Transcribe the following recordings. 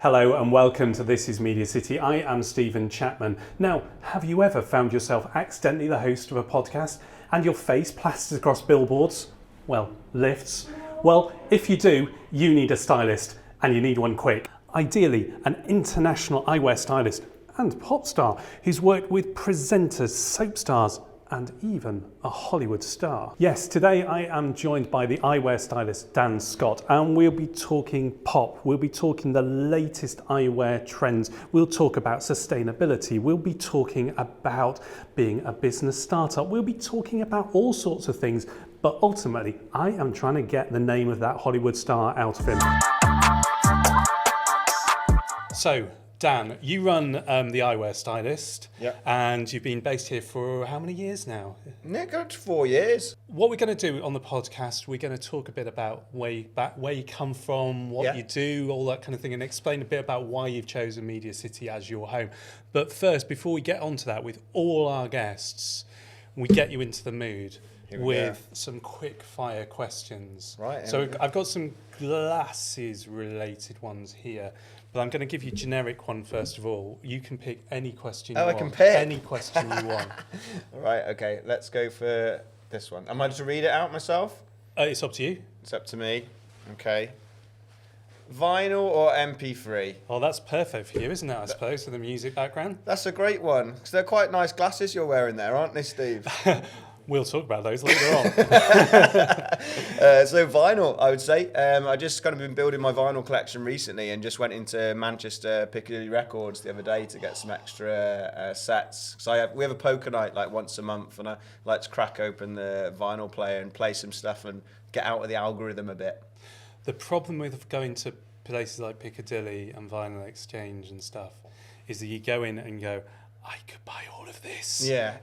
Hello and welcome to This is MediaCity. I am Stephen Chapman. Now, have you ever found yourself accidentally the host of a podcast and your face plastered across billboards? Well, lifts. Well, if you do, you need a stylist, and you need one quick. Ideally, an international eyewear stylist and pop star who's worked with presenters, soap stars, and even a Hollywood star. Yes, today I am joined by the eyewear stylist Dan Scott, and we'll be talking pop, we'll be talking the latest eyewear trends, we'll talk about sustainability, we'll be talking about being a business startup, we'll be talking about all sorts of things, but ultimately I am trying to get the name of that Hollywood star out of him. So, Dan, you run the eyewear stylist, and you've been based here for how many years now? Yeah, good 4 years. What we're going to do on the podcast, we're going to talk a bit about where you come from, what you do, all that kind of thing, and explain a bit about why you've chosen MediaCity as your home. But first, before we get onto that, with all our guests, we get you into the mood with some quick fire questions. Right. So I've got some glasses related ones here. But I'm going to give you a generic one first of all. You can pick any question you want. I can pick? Any question you want. Right, okay, let's go for this one. Am I to read it out myself? It's up to you. It's up to me. Okay. Vinyl or MP3? Oh, that's perfect for you, isn't it, I suppose, with the music background? That's a great one, because they're quite nice glasses you're wearing there, aren't they, Steve? We'll talk about those later on. So vinyl, I would say. I just kind of been building my vinyl collection recently and just went into Manchester Piccadilly Records the other day to get some extra sets. So we have a poker night like once a month, and I like to crack open the vinyl player and play some stuff and get out of the algorithm a bit. The problem with going to places like Piccadilly and Vinyl Exchange and stuff is that you go in and go, I could buy all of this. Yeah,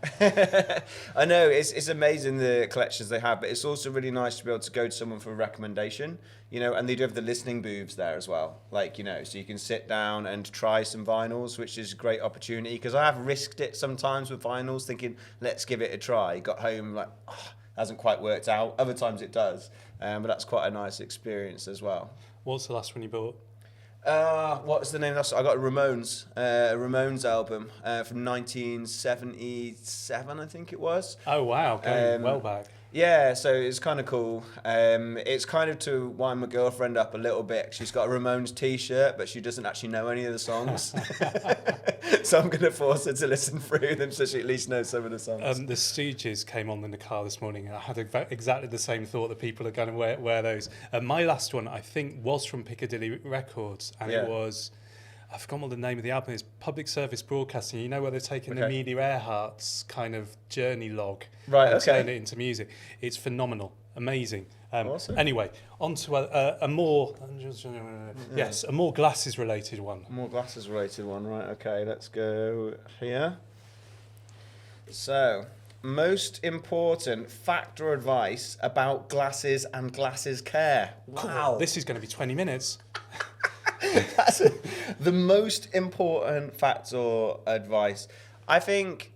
I know, it's amazing the collections they have, but it's also really nice to be able to go to someone for a recommendation, you know, and they do have the listening booths there as well, like, you know, so you can sit down and try some vinyls, which is a great opportunity, because I have risked it sometimes with vinyls, thinking, let's give it a try, got home like, hasn't quite worked out, other times it does, but that's quite a nice experience as well. What's the last one you bought? What's the name? I got a Ramones album from 1977, I think it was. Oh wow, going well back. Yeah, so it's kind of cool. It's kind of to wind my girlfriend up a little bit. She's got a Ramones t-shirt, but she doesn't actually know any of the songs. So I'm going to force her to listen through them so she at least knows some of the songs. The Stooges came on in the car this morning, and I had exactly the same thought that people are going to wear those. My last one, I think, was from Piccadilly Records, and it was... I've forgotten what the name of the album is. Public Service Broadcasting. You know where they're taking the Amelia Earhart's kind of journey log and turn it into music. It's phenomenal, amazing. Awesome. Anyway, on to a more a more glasses related one. A more glasses related one, right? Okay, let's go here. So, most important fact or advice about glasses and glasses care. Wow, this is going to be 20 minutes. That's the most important fact or advice. I think,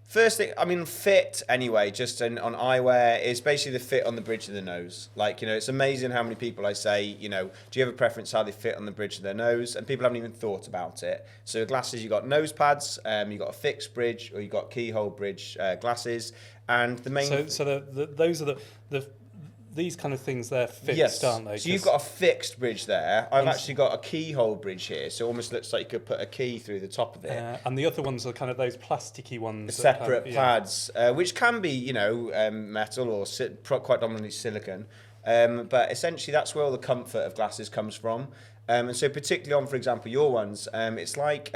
first thing, I mean, fit anyway, just on eyewear, is basically the fit on the bridge of the nose. Like, you know, it's amazing how many people I say, you know, do you have a preference how they fit on the bridge of their nose? And people haven't even thought about it. So glasses, you got nose pads, you got a fixed bridge, or you got keyhole bridge glasses. And the main... So those are the these kind of things, they're fixed, aren't they? So you've got a fixed bridge there. I've actually got a keyhole bridge here, so it almost looks like you could put a key through the top of it. And the other ones are kind of those plasticky ones. Separate pads, which can be, you know, metal or quite dominantly silicone. But essentially that's where all the comfort of glasses comes from. And so particularly on, for example, your ones, it's like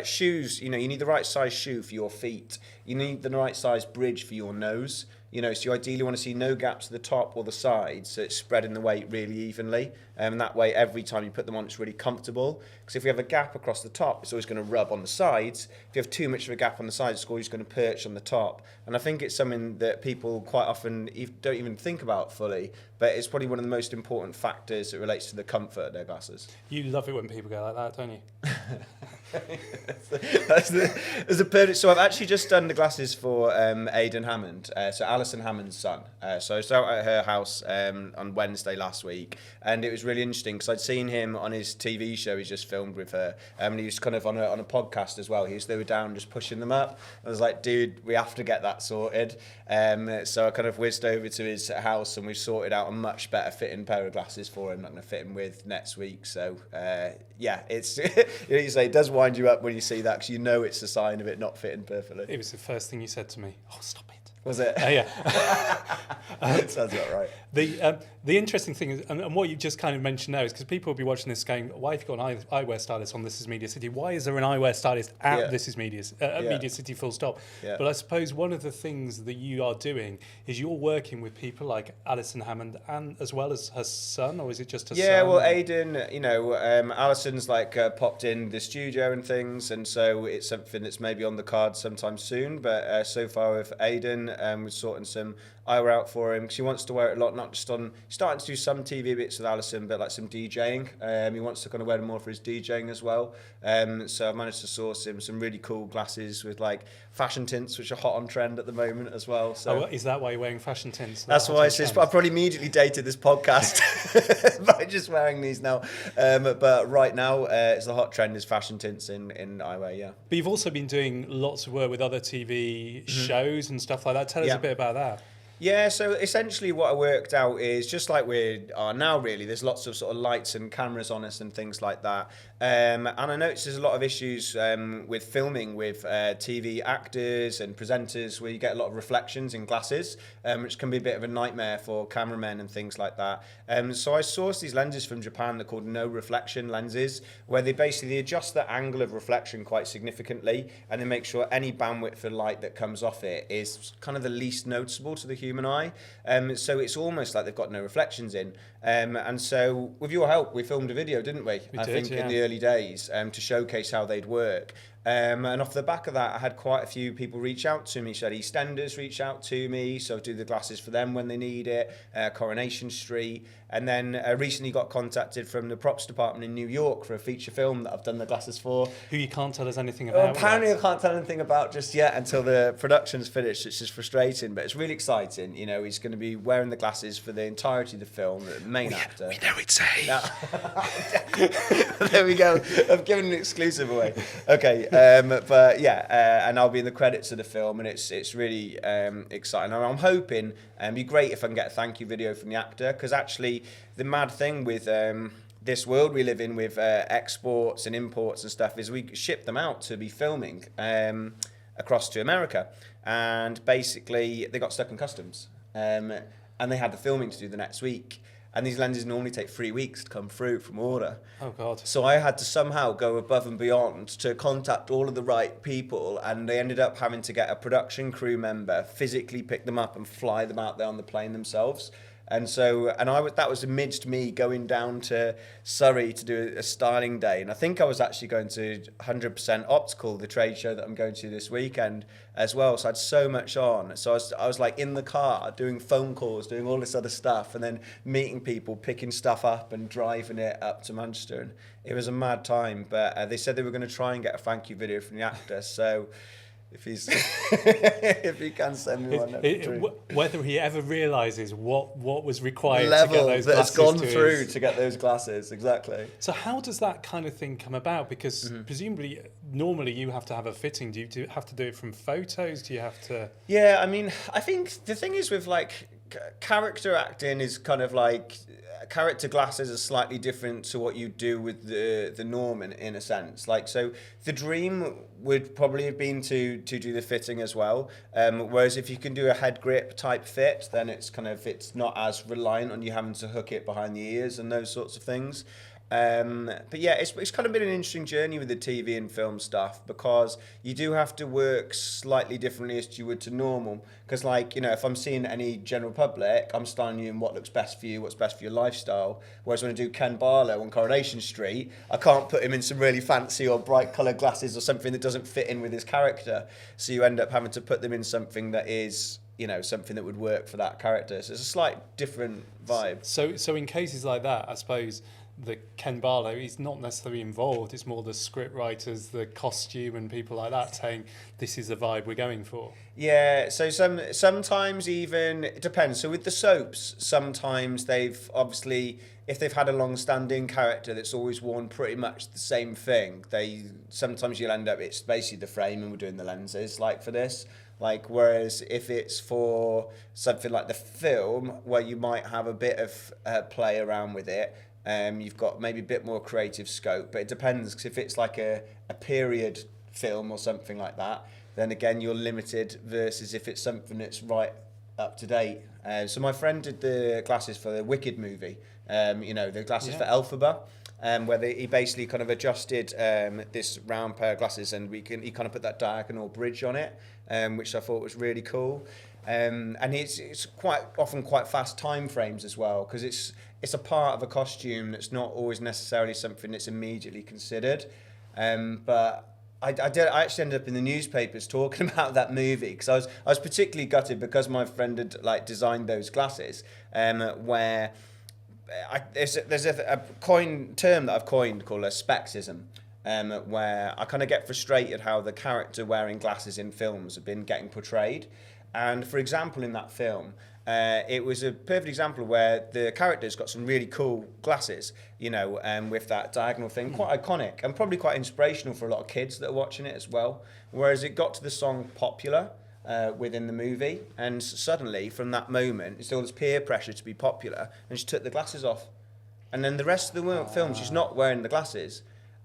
shoes. You know, you need the right size shoe for your feet. You need the right size bridge for your nose. You know, so you ideally want to see no gaps at the top or the sides, so it's spreading the weight really evenly. And that way, every time you put them on, it's really comfortable. Because if you have a gap across the top, it's always going to rub on the sides. If you have too much of a gap on the sides, it's always going to perch on the top. And I think it's something that people quite often don't even think about fully, but it's probably one of the most important factors that relates to the comfort of their glasses. You love it when people go like that, don't you? There's a perfect. So I've actually just done the glasses for Aidan Hammond, so Alison Hammond's son. So I was out at her house on Wednesday last week, and it was really interesting because I'd seen him on his TV show he's just filmed with her, and he was kind of on a podcast as well. They were down just pushing them up. I was like, dude, we have to get that sorted. So I kind of whizzed over to his house, and we sorted out a much better fitting pair of glasses for him. I'm going to fit him with next week. So yeah, it's you say it does wind you up when you see that, because you know it's a sign of it not fitting perfectly. It was the first thing you said to me. Oh, stop it. Was it? Yeah. Sounds about right. The interesting thing is, and what you just kind of mentioned now, is because people will be watching this going, why have you got an eyewear stylist on This Is Media City? Why is there an eyewear stylist at This Is Media City full stop? Yeah. But I suppose one of the things that you are doing is you're working with people like Alison Hammond, and as well as her son, or is it just her son? Yeah, well, Aidan, Alison's popped in the studio and things, and so it's something that's maybe on the cards sometime soon. But so far with Aidan, we're sorting some eyewear out for him, because he wants to wear it a lot, not just on, starting to do some TV bits with Alison, but like some DJing. He wants to kind of wear them more for his DJing as well. So I've managed to source him some really cool glasses with like fashion tints, which are hot on trend at the moment as well. So is that why you're wearing fashion tints? That's why I probably immediately dated this podcast by just wearing these now. But right now, it's the hot trend is fashion tints in eyewear, yeah. But you've also been doing lots of work with other TV shows and stuff like that. Tell us a bit about that. Yeah, so essentially what I worked out is, just like we are now really, there's lots of sort of lights and cameras on us and things like that. And I noticed there's a lot of issues with filming with TV actors and presenters, where you get a lot of reflections in glasses, which can be a bit of a nightmare for cameramen and things like that. So I sourced these lenses from Japan. They're called no reflection lenses, where they basically adjust the angle of reflection quite significantly, and they make sure any bandwidth for light that comes off it is kind of the least noticeable to the human eye. So it's almost like they've got no reflections in. And so with your help, we filmed a video, didn't we? I think in the early days, to showcase how they'd work. And off the back of that, I had quite a few people reach out to me. So I had EastEnders reach out to me, so I do the glasses for them when they need it, Coronation Street. And then recently got contacted from the props department in New York for a feature film that I've done the glasses for. Who you can't tell us anything about. Apparently I can't tell anything about just yet until the production's finished, which is frustrating, but it's really exciting. You know, he's going to be wearing the glasses for the entirety of the film, the main actor. We know it's a. There we go. I've given an exclusive away. Okay, but yeah, and I'll be in the credits of the film, and it's really exciting. And I'm hoping it'd be great if I can get a thank you video from the actor, because actually the mad thing with this world we live in with exports and imports and stuff is we ship them out to be filming across to America, and basically they got stuck in customs, and they had the filming to do the next week. And these lenses normally take 3 weeks to come through from order. Oh, God. So I had to somehow go above and beyond to contact all of the right people, and they ended up having to get a production crew member, physically pick them up and fly them out there on the plane themselves. And so, that was amidst me going down to Surrey to do a styling day. And I think I was actually going to 100% Optical, the trade show that I'm going to this weekend as well. So I had so much on. So I was like in the car doing phone calls, doing all this other stuff, and then meeting people, picking stuff up and driving it up to Manchester. And it was a mad time. But they said they were going to try and get a thank you video from the actor. So if he can send me one, whether he ever realises what was required level to get those that glasses has gone through to get those glasses, exactly. So how does that kind of thing come about? Because presumably, normally you have to have a fitting. Do you have to do it from photos? Do you have to? Yeah, I mean, I think the thing is with like character acting is kind of like character glasses are slightly different to what you do with the norm in a sense. Like, so the dream would probably have been to do the fitting as well. Whereas if you can do a head grip type fit, then it's not as reliant on you having to hook it behind the ears and those sorts of things. But yeah, it's kind of been an interesting journey with the TV and film stuff, because you do have to work slightly differently as you would to normal. Because, like, you know, if I'm seeing any general public, I'm styling you in what looks best for you, what's best for your lifestyle. Whereas when I do Ken Barlow on Coronation Street, I can't put him in some really fancy or bright coloured glasses or something that doesn't fit in with his character. So you end up having to put them in something that is, you know, something that would work for that character. So it's a slight different vibe. So in cases like that, I suppose the Ken Barlow, he's not necessarily involved. It's more the script writers, the costume, and people like that saying this is the vibe we're going for. Yeah, so sometimes even it depends. So with the soaps, sometimes they've obviously, if they've had a long-standing character that's always worn pretty much the same thing, sometimes you'll end up, it's basically the frame and we're doing the lenses like for this. Like, whereas if it's for something like the film, where you might have a bit of play around with it, you've got maybe a bit more creative scope. But it depends, because if it's like a period film or something like that, then again you're limited versus if it's something that's right up to date. So my friend did the glasses for the Wicked movie, the glasses for Elphaba. Where he basically kind of adjusted this round pair of glasses, and he kind of put that diagonal bridge on it, which I thought was really cool. And it's quite often quite fast time frames as well, because it's a part of a costume that's not always necessarily something that's immediately considered. But I actually ended up in the newspapers talking about that movie, because I was particularly gutted because my friend had like designed those glasses, where there's a term that I've coined called a spexism, where I kind of get frustrated how the character wearing glasses in films have been getting portrayed. And for example, in that film, it was a perfect example where the character's got some really cool glasses, with that diagonal thing, quite iconic and probably quite inspirational for a lot of kids that are watching it as well. Whereas it got to the song Popular within the movie, and suddenly from that moment it's all this peer pressure to be popular, and she took the glasses off, and then the rest of the film she's not wearing the glasses.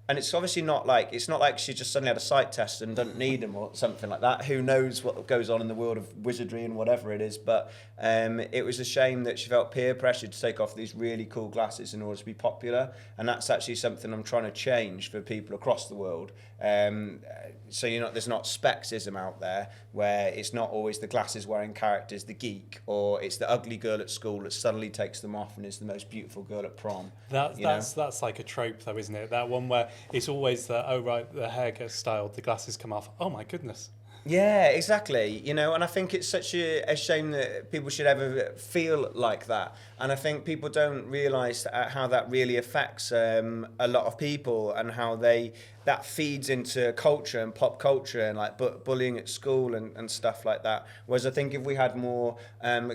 And it's obviously not like she just suddenly had a sight test and doesn't need them or something like that. Who knows what goes on in the world of wizardry and whatever it is. But it was a shame that she felt peer pressure to take off these really cool glasses in order to be popular. And that's actually something I'm trying to change for people across the world. So there's not spexism out there, where it's not always the glasses wearing character's the geek, or it's the ugly girl at school that suddenly takes them off and is the most beautiful girl at prom. That's like a trope though, isn't it? That one where it's always the hair gets styled, the glasses come off. Oh my goodness. Yeah, exactly. And I think it's such a shame that people should ever feel like that. And I think people don't realise how that really affects a lot of people, and how that feeds into culture and pop culture and like bullying at school and stuff like that. Whereas I think if we had more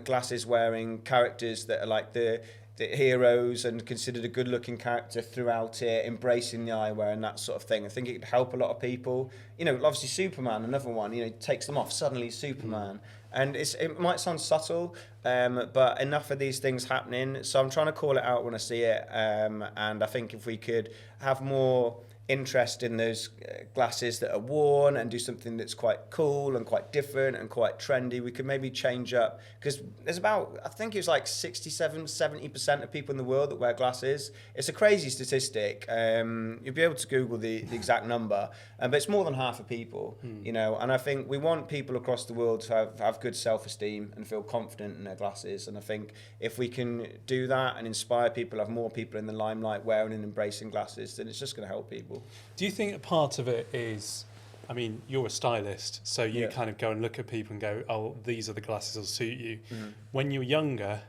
glasses wearing characters that are like the heroes and considered a good-looking character throughout it, embracing the eyewear and that sort of thing, I think it could help a lot of people. Obviously Superman, another one, takes them off, suddenly Superman. And it might sound subtle, but enough of these things happening, so I'm trying to call it out when I see it. And I think if we could have more interest in those glasses that are worn and do something that's quite cool and quite different and quite trendy, we could maybe change up, because there's about, I think it was like 67-70% of people in the world that wear glasses. It's a crazy statistic. You'll be able to Google the exact number, but it's more than half of people, and I think we want people across the world to have good self-esteem and feel confident in their glasses. And I think if we can do that and inspire people, have more people in the limelight wearing and embracing glasses, then it's just going to help people. Do you think a part of it is, I mean, you're a stylist, so you kind of go and look at people and go, oh, these are the glasses that will suit you. When you're younger,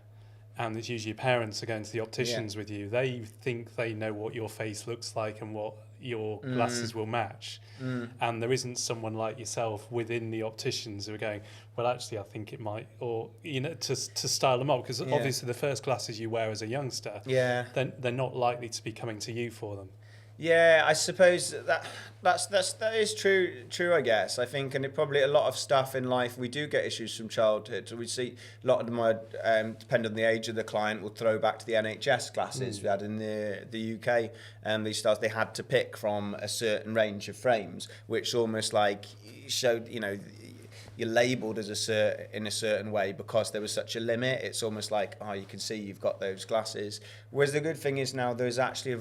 and it's usually your parents are going to the opticians with you, they think they know what your face looks like and what your glasses will match. And there isn't someone like yourself within the opticians who are going, well, actually, I think it might, or, to style them up. Because obviously the first glasses you wear as a youngster, then they're not likely to be coming to you for them. Yeah, I suppose that is true, I guess. I think, and it probably a lot of stuff in life, we do get issues from childhood. So we see a lot of them are, depending on the age of the client, will throw back to the NHS glasses we had in the UK. These styles, they had to pick from a certain range of frames, which almost like showed, you're labelled as in a certain way because there was such a limit. It's almost like, you can see you've got those glasses. Whereas the good thing is now there's actually a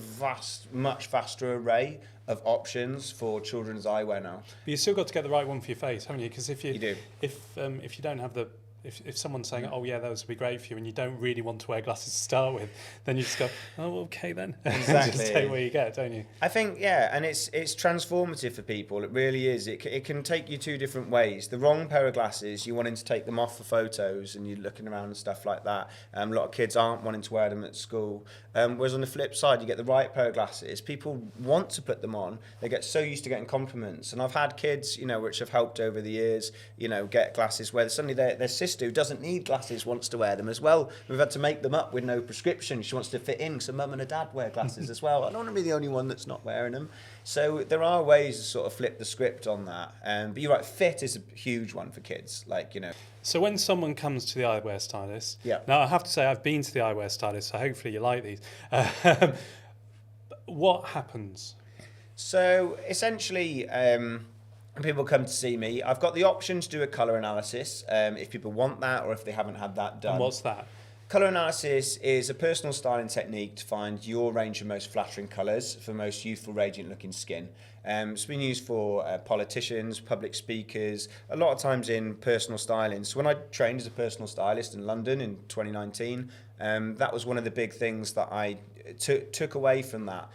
much vaster array of options for children's eyewear now. But you still got to get the right one for your face, haven't you? Because if you do. If you don't have the if someone's saying, oh yeah, those would be great for you, and you don't really want to wear glasses to start with, then you just go, oh, okay then. Exactly. Just take what you get, don't you? I think, yeah, and it's transformative for people. It really is. It can take you two different ways. The wrong pair of glasses, you're wanting to take them off for photos and you're looking around and stuff like that. A lot of kids aren't wanting to wear them at school. Whereas on the flip side, you get the right pair of glasses. People want to put them on. They get so used to getting compliments. And I've had kids, which have helped over the years, get glasses where suddenly their sister, who doesn't need glasses, wants to wear them as well. We've had to make them up with no prescription. She wants to fit in, so mum and her dad wear glasses as well. I don't want to be the only one that's not wearing them. So there are ways to sort of flip the script on that. But you're right, fit is a huge one for kids. So when someone comes to the eyewear stylist, yeah. Now I have to say I've been to the eyewear stylist, so hopefully you like these. What happens? So essentially, when people come to see me, I've got the option to do a colour analysis if people want that or if they haven't had that done. And what's that? Colour analysis is a personal styling technique to find your range of most flattering colours for most youthful, radiant looking skin. It's been used for politicians, public speakers, a lot of times in personal styling. So when I trained as a personal stylist in London in 2019, that was one of the big things that I took away from that.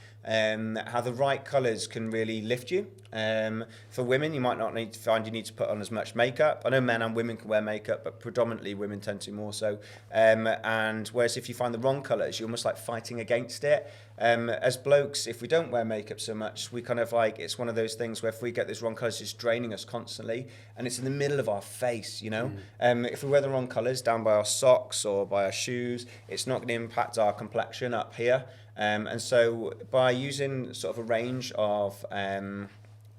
How the right colours can really lift you. For women, you might not need to put on as much makeup. I know men and women can wear makeup, but predominantly women tend to more so. And whereas if you find the wrong colours, you're almost like fighting against it. As blokes, if we don't wear makeup so much, we kind of it's one of those things where if we get those wrong colours, it's draining us constantly, and it's in the middle of our face, If we wear the wrong colours down by our socks or by our shoes, it's not going to impact our complexion up here. And so by using sort of a range of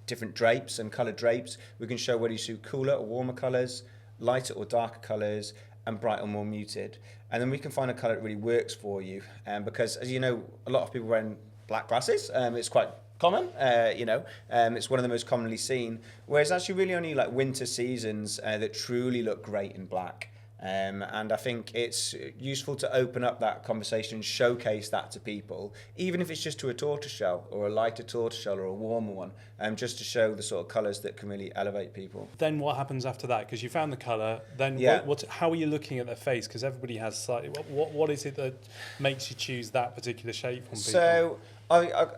different drapes and coloured drapes, we can show whether you suit cooler or warmer colours, lighter or darker colours, and bright or more muted. And then we can find a colour that really works for you. Because, as you know, a lot of people wearing black glasses. It's quite common, it's one of the most commonly seen. Whereas actually really only like winter seasons that truly look great in black. And I think it's useful to open up that conversation and showcase that to people, even if it's just to a tortoiseshell or a lighter tortoiseshell or a warmer one, just to show the sort of colours that can really elevate people. Then what happens after that? Because you found the colour, then how are you looking at their face? Because everybody has slightly, what is it that makes you choose that particular shape on people? So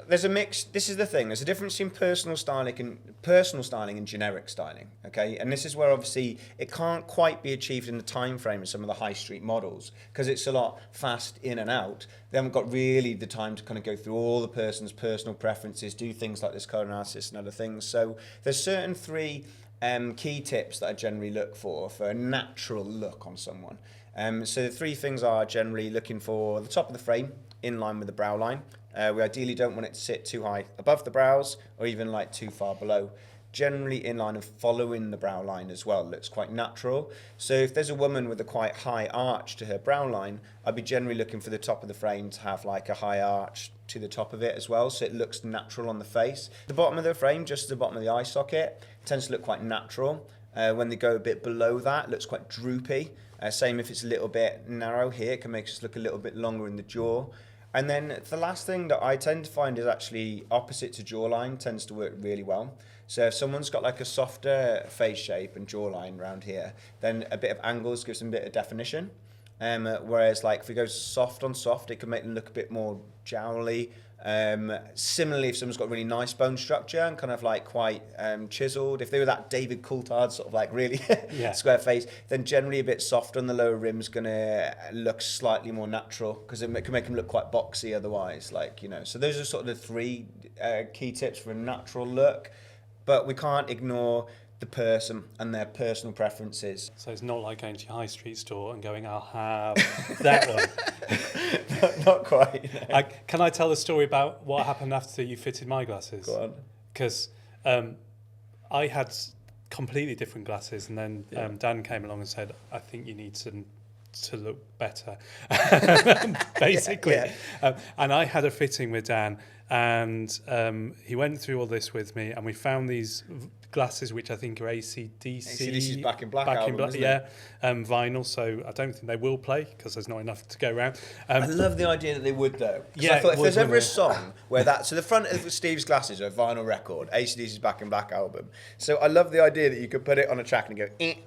there's a mix. This is the thing. There's a difference between personal styling and generic styling. Okay, and this is where obviously it can't quite be achieved in the time frame of some of the high street models because it's a lot fast in and out. They haven't got really the time to kind of go through all the person's personal preferences, do things like this colour analysis and other things. So there's certain three key tips that I generally look for a natural look on someone. So the three things are generally looking for the top of the frame in line with the brow line. We ideally don't want it to sit too high above the brows or even like too far below. Generally in line of following the brow line as well. It looks quite natural. So if there's a woman with a quite high arch to her brow line, I'd be generally looking for the top of the frame to have like a high arch to the top of it as well, so it looks natural on the face. The bottom of the frame, just the bottom of the eye socket, tends to look quite natural. When they go a bit below that, it looks quite droopy. Same if it's a little bit narrow here, it can make us look a little bit longer in the jaw. And then the last thing that I tend to find is actually opposite to jawline tends to work really well. So if someone's got like a softer face shape and jawline around here, then a bit of angles gives them a bit of definition. Whereas like if we go soft on soft, it can make them look a bit more jowly. Similarly, if someone's got really nice bone structure and kind of like quite chiseled, if they were that David Coulthard sort of like really square face, then generally a bit softer on the lower rim's gonna look slightly more natural because it can make them look quite boxy otherwise, so those are sort of the three key tips for a natural look, but we can't ignore the person and their personal preferences. So it's not like going to your high street store and going, I'll have that one. Not quite. No. Can I tell the story about what happened after you fitted my glasses? Go on. Because I had completely different glasses, and then Dan came along and said, I think you need to look better, basically. And I had a fitting with Dan, and he went through all this with me, and we found these glasses which I think are AC/DC. AC/DC's Back in Black album, isn't yeah, vinyl. So I don't think they will play because there's not enough to go around. I love the idea that they would though. Yeah, I thought if there's ever a wouldn't it? song where so the front of Steve's glasses are a vinyl record, AC/DC's Back in Black album. So I love the idea that you could put it on a track and go, That'd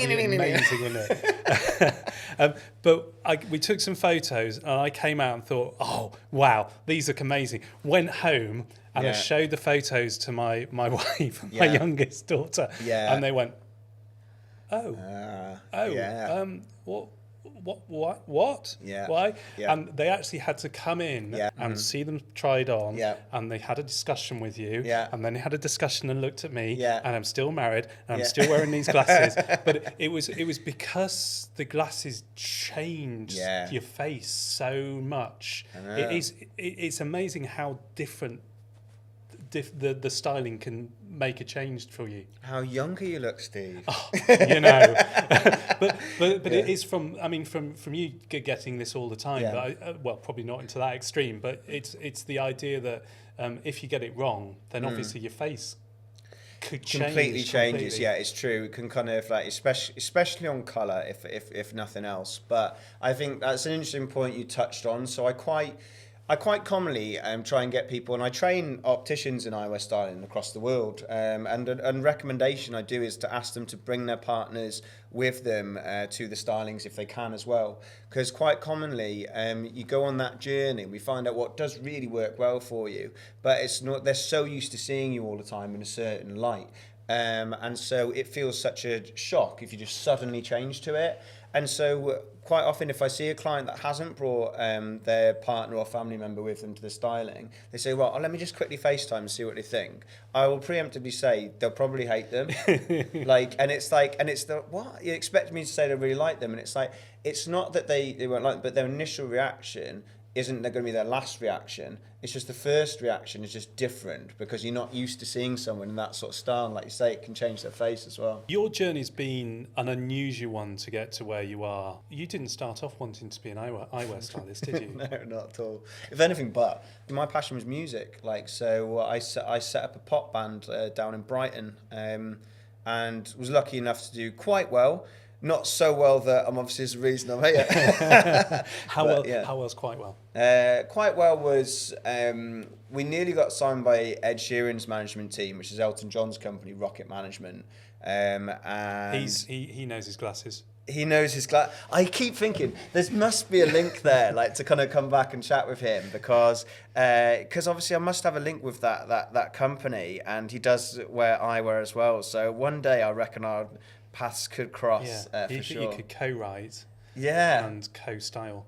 be amazing, wouldn't it? But we took some photos and I came out and thought, oh, wow, these look amazing. Went home and I showed the photos to my wife and my youngest daughter. Yeah. And they went, what? Yeah. Why? Yeah. And they actually had to come in and see them tried on. Yeah. And they had a discussion with you. Yeah. And then they had a discussion and looked at me. Yeah. And I'm still married and I'm still wearing these glasses. But it was because the glasses changed your face so much. It's amazing how different the styling can make a change for you. How younger you look, Steve. Oh, you know, but it is from you getting this all the time. Yeah. But well, probably not into that extreme, but it's the idea that if you get it wrong, then obviously your face could completely changes. Yeah, it's true. It can kind of like, especially on colour, if nothing else. But I think that's an interesting point you touched on. So I quite commonly try and get people, and I train opticians in eyewear styling across the world. And recommendation I do is to ask them to bring their partners with them to the stylings if they can as well. Because quite commonly you go on that journey, we find out what does really work well for you, but it's not. They're so used to seeing you all the time in a certain light. And so it feels such a shock if you just suddenly change to it. And so quite often if I see a client that hasn't brought their partner or family member with them to the styling, they say, well, let me just quickly FaceTime and see what they think. I will preemptively say they'll probably hate them. What? You expect me to say they really like them? And it's like, it's not that they won't like them, but their initial reaction isn't going to be their last reaction. It's just the first reaction is just different because you're not used to seeing someone in that sort of style. And like you say, it can change their face as well. Your journey's been an unusual one to get to where you are. You didn't start off wanting to be an eyewear stylist, did you? No, not at all. If anything, but my passion was music. So I set up a pop band down in Brighton and was lucky enough to do quite well. Not so well that I'm obviously the reason I'm here. How well's quite well? Quite well was we nearly got signed by Ed Sheeran's management team, which is Elton John's company, Rocket Management. And he knows his glasses. He knows his glass. I keep thinking there must be a link there, like to kind of come back and chat with him because obviously I must have a link with that company, and he does wear eyewear as well. So one day I reckon our paths could cross for sure. You could co-write, and co-style.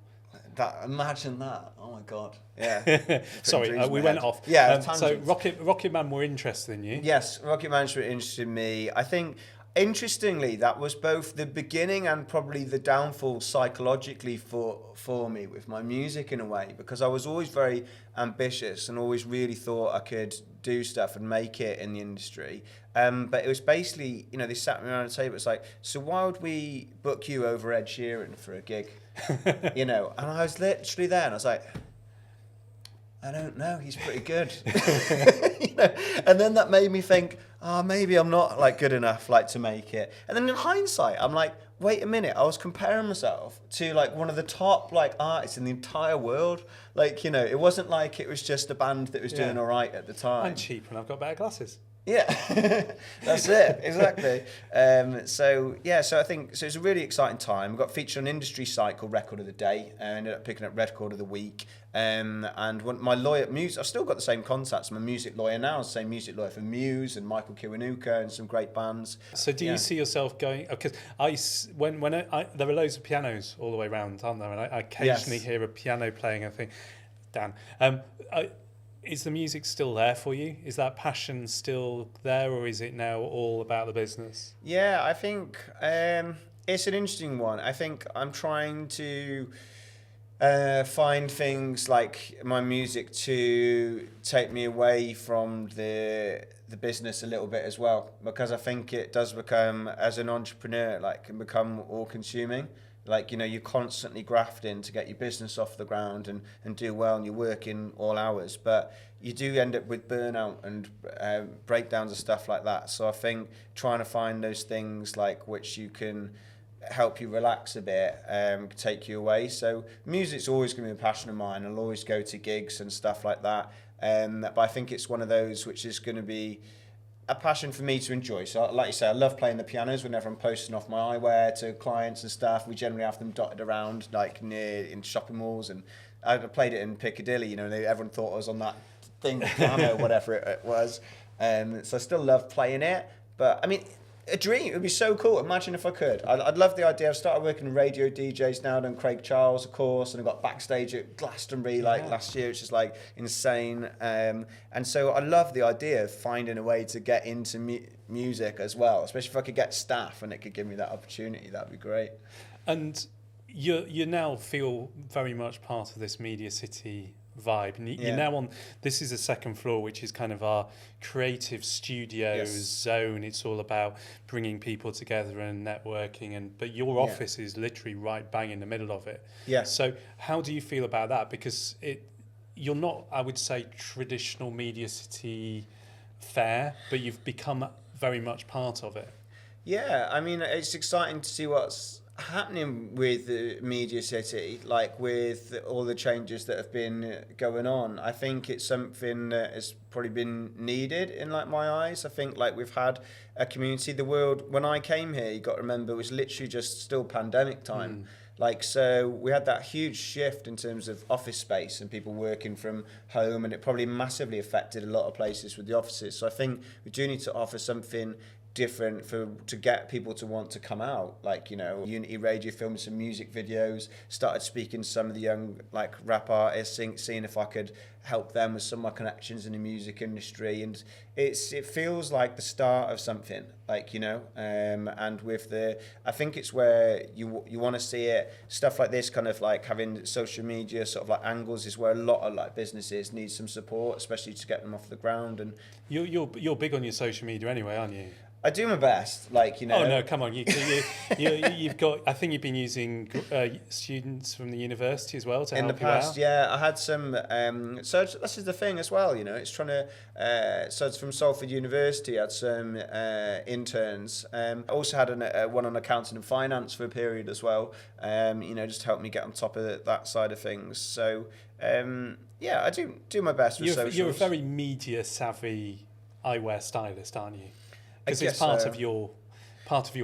Imagine that! Oh my god! Yeah. Sorry, we went off. Yeah. So Rocket Man were interested in you. Yes, Rocket Man were interested in me. I think. Interestingly, that was both the beginning and probably the downfall psychologically for me with my music in a way, because I was always very ambitious and always really thought I could do stuff and make it in the industry. But it was basically, they sat me around the table. It's like, so why would we book you over Ed Sheeran for a gig? And I was literally there and I was like, I don't know, he's pretty good. And then that made me think, maybe I'm not good enough to make it. And then in hindsight, I'm like, wait a minute, I was comparing myself to one of the top artists in the entire world. It wasn't like it was just a band that was doing all right at the time. I'm cheap and I've got better glasses. Yeah, that's it, exactly. So I think it's a really exciting time. We got featured on an industry site called Record of the Day. I ended up picking up Record of the Week. And my lawyer, Muse, I've still got the same contacts. I'm a music lawyer now, the same music lawyer for Muse and Michael Kiwanuka and some great bands. So do you see yourself going? Because there are loads of pianos all the way around, aren't there? And I occasionally hear a piano playing. I think, Dan. Is the music still there for you? Is that passion still there, or is it now all about the business? Yeah, I think it's an interesting one. I think I'm trying to find things like my music to take me away from the business a little bit as well, because I think it does become, as an entrepreneur, can become all-consuming. Like, you know, you're constantly grafting to get your business off the ground and do well, and you're working all hours. But you do end up with burnout and breakdowns and stuff like that. So I think trying to find those things like which you can help you relax a bit, take you away. So music's always going to be a passion of mine. I'll always go to gigs and stuff like that. But I think it's one of those which is going to be a passion for me to enjoy. So like you say, I love playing the pianos whenever I'm posting off my eyewear to clients and stuff. We generally have them dotted around like near in shopping malls, and I played it in Piccadilly, you know, everyone thought I was on that thing, piano, whatever it was. So I still love playing it, but I mean, a dream. It would be so cool. Imagine if I could. I'd love the idea. I've started working with radio DJs now. Done Craig Charles, of course, and I got backstage at Glastonbury last year, which is like insane. And so I love the idea of finding a way to get into music as well, especially if I could get staff and it could give me that opportunity. That'd be great. And you now feel very much part of this MediaCity vibe, and you're now on, this is the second floor, which is kind of our creative studios zone. It's all about bringing people together and networking, but your office is literally right bang in the middle of it. So how do you feel about that? Because you're not, I would say, traditional MediaCity fare, but you've become very much part of it. I mean, it's exciting to see what's happening with MediaCity, like with all the changes that have been going on. I think it's something that has probably been needed in like my eyes. I think like we've had a community. The world, when I came here, you got to remember, it was literally just still pandemic time. Like, so we had that huge shift in terms of office space and people working from home, and it probably massively affected a lot of places with the offices. So I think we do need to offer something different to get people to want to come out. Like, you know, Unity Radio filmed some music videos, started speaking to some of the young like rap artists, seeing if I could help them with some of my connections in the music industry, and it feels like the start of something, like, you know, and with I think it's where you want to see it, stuff like this, kind of like having social media sort of like angles, is where a lot of like businesses need some support, especially to get them off the ground. And you're big on your social media anyway, aren't you? I do my best, like, you know. Oh no, come on! You've got. I think you've been using students from the university as well to help you out. In the past, yeah, I had some. So this is the thing as well, you know. It's trying to. So it's from Salford University. I had some interns. I also had one on accounting and finance for a period as well. You know, just to help me get on top of that side of things. So I do my best with socials. You're a very media savvy eyewear stylist, aren't you? Because it's part of your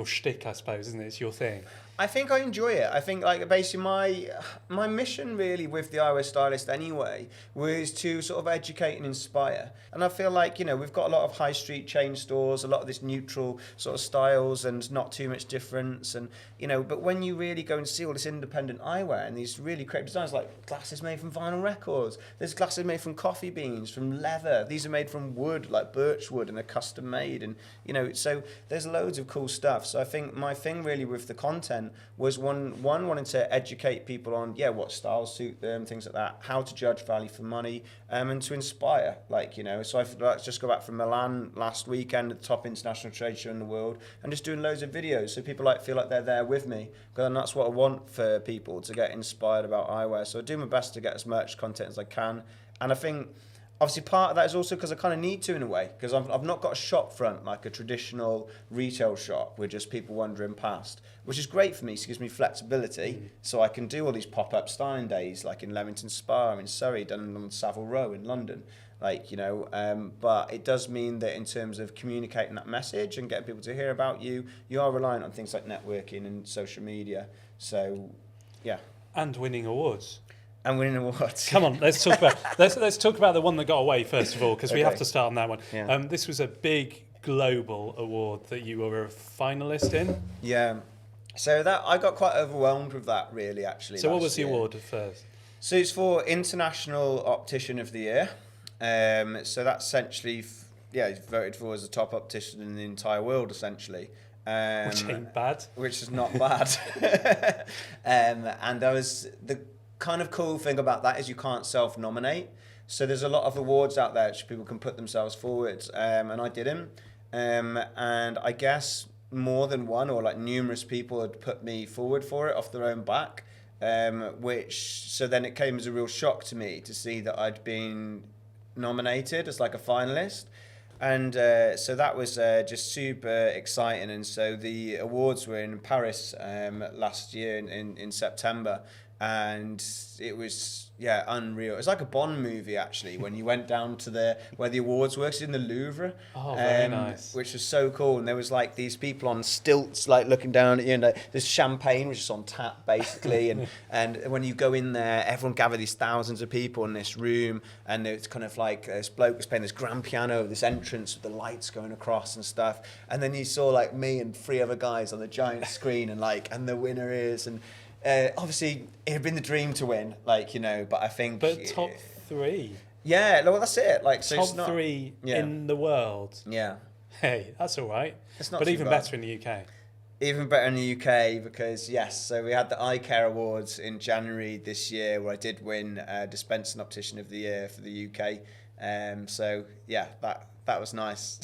shtick, I suppose, isn't it? It's your thing. I think I enjoy it. I think like basically my mission really with the eyewear stylist anyway was to sort of educate and inspire. And I feel like, you know, we've got a lot of high street chain stores, a lot of this neutral sort of styles and not too much difference. And, you know, but when you really go and see all this independent eyewear and these really creative designs, like glasses made from vinyl records, there's glasses made from coffee beans, from leather. These are made from wood, like birch wood, and they're custom made. And, you know, so there's loads of cool stuff. So I think my thing really with the content was one wanting to educate people on what styles suit them, things like that, how to judge value for money, and to inspire, like, you know. So I just got back from Milan last weekend, the top international trade show in the world, and just doing loads of videos so people like feel like they're there with me, and that's what I want for people, to get inspired about eyewear. So I do my best to get as much content as I can, and I think obviously part of that is also because I kind of need to, in a way, because I've not got a shop front like a traditional retail shop with just people wandering past, which is great for me. So it gives me flexibility, so I can do all these pop-up styling days, like in Leamington Spa, in Surrey, done on Savile Row in London, like, you know. But it does mean that in terms of communicating that message and getting people to hear about you, you are reliant on things like networking and social media. So, yeah. And winning awards. And winning awards. Come on, let's talk about let's talk about the one that got away first of all, because we have to start on that one. Yeah. This was a big global award that you were a finalist in. Yeah. So that I got quite overwhelmed with that, really, actually. So what was the award first? So it's for International Optician of the Year. So that's essentially, he's voted for as the top optician in the entire world, essentially. Which ain't bad. Which is not bad. And there was the kind of cool thing about that is you can't self-nominate. So there's a lot of awards out there which people can put themselves forward, and I didn't. And I guess more than one or like numerous people had put me forward for it off their own back, so then it came as a real shock to me to see that I'd been nominated as like a finalist. And so that was just super exciting. And so the awards were in Paris last year in September. And it was, unreal. It's like a Bond movie, actually, when you went down to where the awards were. It's in the Louvre. Oh, very nice. Which was so cool. And there was like these people on stilts, like looking down at you. And there's champagne, which is on tap, basically. and when you go in there, everyone gather these thousands of people in this room. And it's kind of like this bloke was playing this grand piano, this entrance with the lights going across and stuff. And then you saw like me and 3 other guys on the giant screen and the winner is... obviously, it had been the dream to win, but I think... But top 3? Yeah, well, that's it. So top it's not, 3 in the world? Yeah. Hey, that's all right. It's not but too even bad. better in the UK. Even better in the UK because, so we had the Eye Care Awards in January this year where I did win Dispensing Optician of the Year for the UK. That was nice.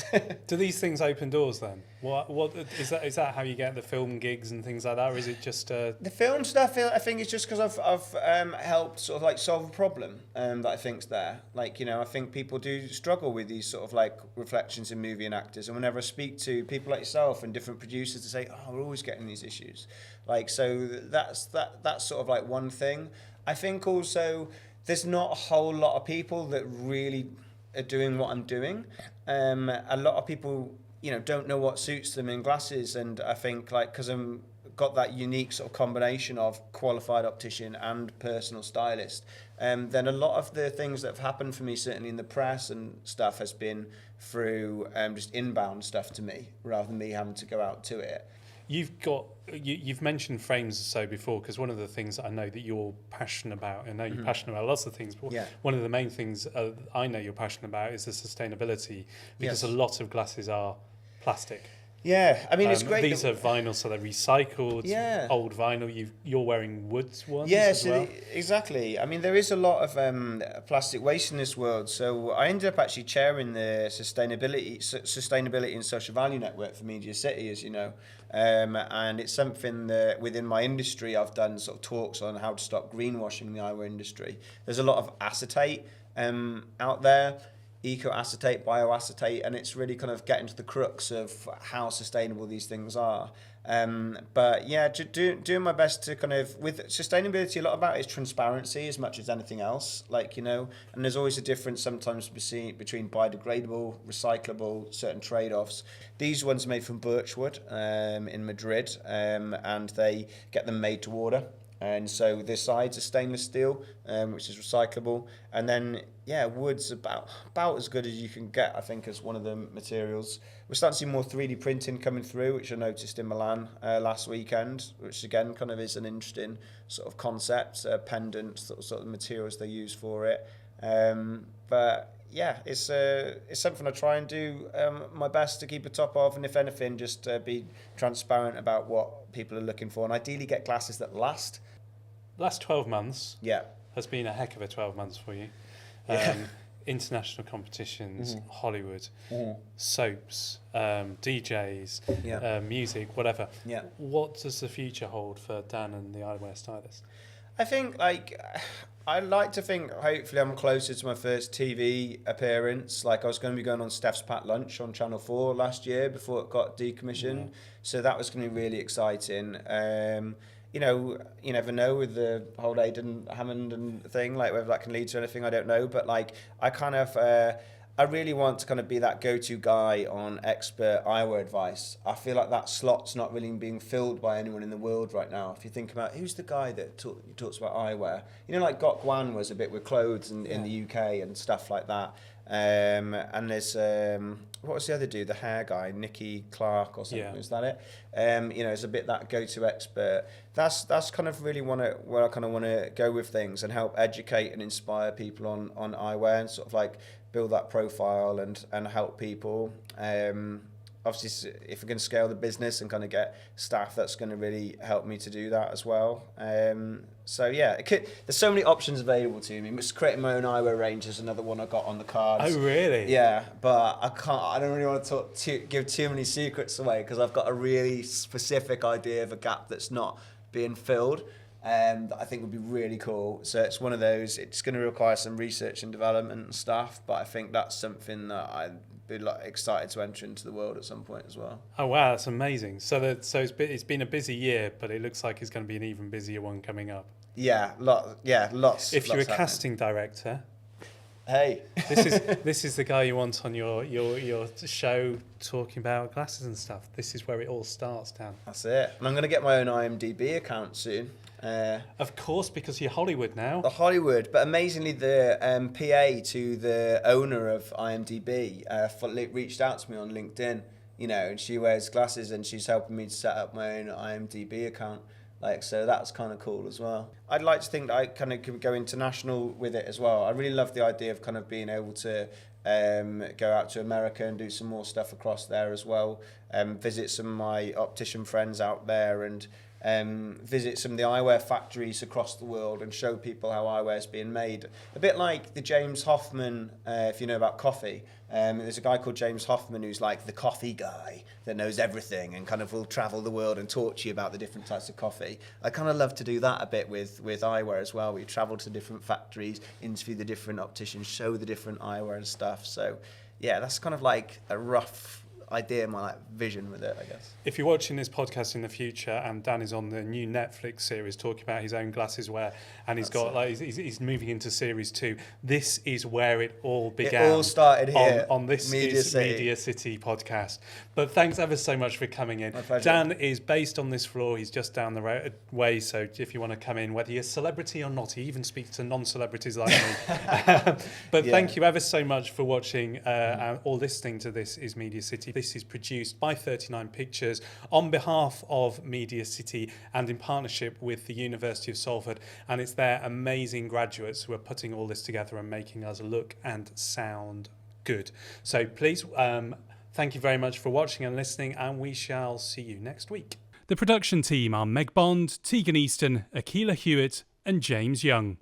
Do these things open doors then? What is that? Is that how you get the film gigs and things like that, or is it just the film stuff? I think it's just because I've helped sort of like solve a problem that I think's there. I think people do struggle with these sort of like reflections in movie and actors, and whenever I speak to people like yourself and different producers, to say, "Oh, we're always getting these issues." So that's sort of like one thing. I think also there's not a whole lot of people that really are doing what I'm doing. A lot of people, don't know what suits them in glasses, and I think because I'm got that unique sort of combination of qualified optician and personal stylist, then a lot of the things that have happened for me, certainly in the press and stuff, has been through just inbound stuff to me rather than me having to go out to it. You've mentioned frames or so before, because one of the things that I know that you're passionate about, I know you're passionate about lots of things, but one of the main things I know you're passionate about is the sustainability, because a lot of glasses are plastic. Yeah, I mean, it's great. These are vinyl, so they're recycled, old vinyl. You're wearing woods ones as well? Exactly. I mean, there is a lot of plastic waste in this world. So I ended up actually chairing the Sustainability and Social Value Network for MediaCity, as you know. And it's something that within my industry I've done sort of talks on how to stop greenwashing in the eyewear industry. There's a lot of acetate out there, eco-acetate, bioacetate, and it's really kind of getting to the crux of how sustainable these things are. Doing my best to kind of, with sustainability, a lot about it is transparency as much as anything else, and there's always a difference sometimes between biodegradable, recyclable, certain trade-offs. These ones are made from birchwood in Madrid, and they get them made to order. And so the sides are stainless steel, which is recyclable. And then, wood's about as good as you can get, I think, as one of the materials. We're starting to see more 3D printing coming through, which I noticed in Milan last weekend, which again kind of is an interesting sort of concept, pendant, sort of materials they use for it. It's something I try and do my best to keep a top of, and if anything, just be transparent about what people are looking for, and ideally get glasses that last. Last 12 months has been a heck of a 12 months for you. International competitions, Hollywood, soaps, DJs, music, whatever. Yeah. What does the future hold for Dan and the Eyewear Stylist? I think, I like to think, hopefully, I'm closer to my first TV appearance. I was going to be going on Steph's Packed Lunch on Channel 4 last year before it got decommissioned. So that was going to be really exciting. You never know with the whole Aidan Hammond and thing, whether that can lead to anything, I don't know. But I kind of, I really want to kind of be that go-to guy on expert eyewear advice. I feel like that slot's not really being filled by anyone in the world right now. If you think about who's the guy that talks about eyewear, Gok Wan was a bit with clothes in the UK and stuff like that. And there's what was the other dude, the hair guy, Nicky Clark or something? Is that it? It's a bit that go-to expert. That's kind of really where I kind of want to go with things and help educate and inspire people on eyewear and sort of build that profile and help people. obviously, if we're going to scale the business and kind of get staff, that's going to really help me to do that as well. So yeah, there's so many options available to me. Creating my own eyewear range is another one I got on the cards. Oh, really? Yeah, but I don't really want to give too many secrets away, because I've got a really specific idea of a gap that's not being filled. That I think would be really cool. So it's one of those. It's going to require some research and development and stuff, but I think that's something that I'd be excited to enter into the world at some point as well. Oh wow, that's amazing. So it's been a busy year, but it looks like it's going to be an even busier one coming up. Yeah, lots. If you're a happening. casting director, hey, this is the guy you want on your show talking about glasses and stuff. This is where it all starts, Dan. That's it. And I'm going to get my own IMDb account soon. Of course, because you're Hollywood now. The Hollywood, but amazingly, the PA to the owner of IMDb reached out to me on LinkedIn, and she wears glasses and she's helping me to set up my own IMDb account. So that's kind of cool as well. I'd like to think that I kind of can go international with it as well. I really love the idea of kind of being able to go out to America and do some more stuff across there as well. Visit some of my optician friends out there, and visit some of the eyewear factories across the world and show people how eyewear is being made. A bit like the James Hoffmann, if you know about coffee. There's a guy called James Hoffmann who's like the coffee guy that knows everything and kind of will travel the world and talk to you about the different types of coffee. I kind of love to do that a bit with eyewear as well. We travel to different factories, interview the different opticians, show the different eyewear and stuff. So yeah, that's kind of like a rough idea, my vision with it, I guess. If you're watching this podcast in the future, and Dan is on the new Netflix series talking about his own glasses wear, and he's moving into series 2. This is where it all began. It all started here on this MediaCity podcast. But thanks ever so much for coming in. My pleasure. Dan is based on this floor. He's just down the way. So if you want to come in, whether you're a celebrity or not, he even speaks to non-celebrities like me. But thank you ever so much for watching or listening to This is MediaCity. This is produced by 39 Pictures on behalf of MediaCity and in partnership with the University of Salford, and it's their amazing graduates who are putting all this together and making us look and sound good. So please, thank you very much for watching and listening, and we shall see you next week. The production team are Meg Bond, Tegan Easton, Akila Hewitt and James Young.